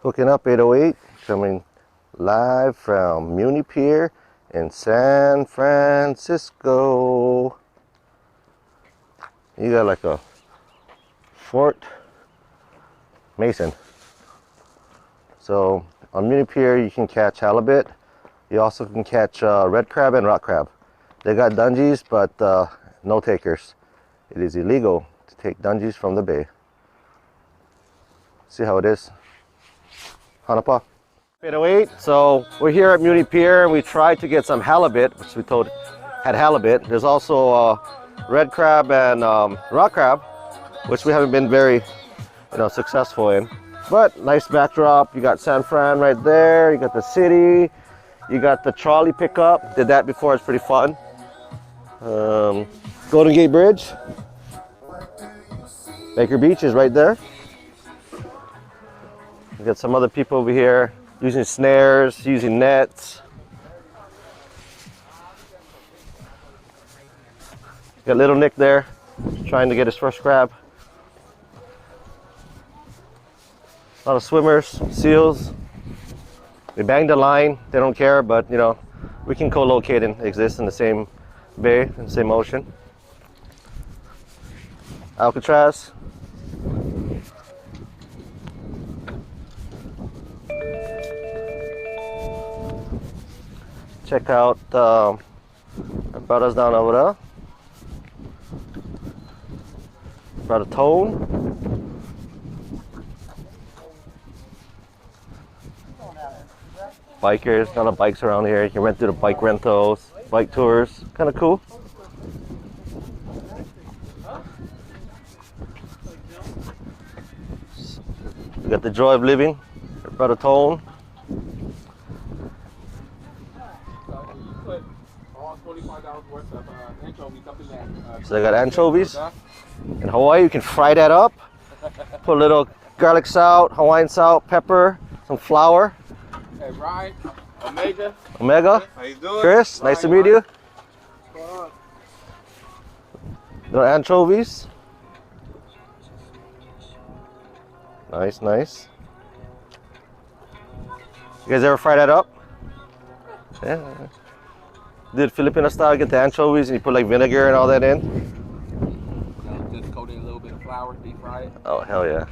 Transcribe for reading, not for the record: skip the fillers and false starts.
Hooking up 808, coming live from Muni Pier in San Francisco. You got like a Fort Mason. So on Muni Pier you can catch halibut. You also can catch red crab and rock crab. They got dungies, but no takers. It is illegal to take dungies from the bay. See how it is. Hanapa. 808. So we're here at Muni Pier and we tried to get some halibut, which we told had halibut. There's also red crab and rock crab, which we haven't been very, successful in. But nice backdrop. You got San Fran right there. You got the city. You got the trolley pickup. Did that before. It's pretty fun. Golden Gate Bridge. Baker Beach is right there. We got some other people over here using snares, using nets. Got little Nick there, trying to get his first crab. A lot of swimmers, seals. We banged the line, they don't care, but we can co-locate and exist in the same bay, in the same ocean. Alcatraz. Check out our brothers down over there. Brother Tone. Bikers, a lot of bikes around here. You can rent through the bike rentals, bike tours. Kind of cool. We got the joy of living. Brother Tone. So they got anchovies. In Hawaii, you can fry that up. Put a little garlic salt, Hawaiian salt, pepper, some flour. Hey, Ryan, Omega. Omega. How you doing? Chris, Ryan, nice to meet you. Little anchovies. Nice, nice. You guys ever fry that up? Yeah. Did Filipino style, get the anchovies and you put like vinegar and all that in? Just coat it in a little bit of flour, deep fry it. Oh, hell yeah.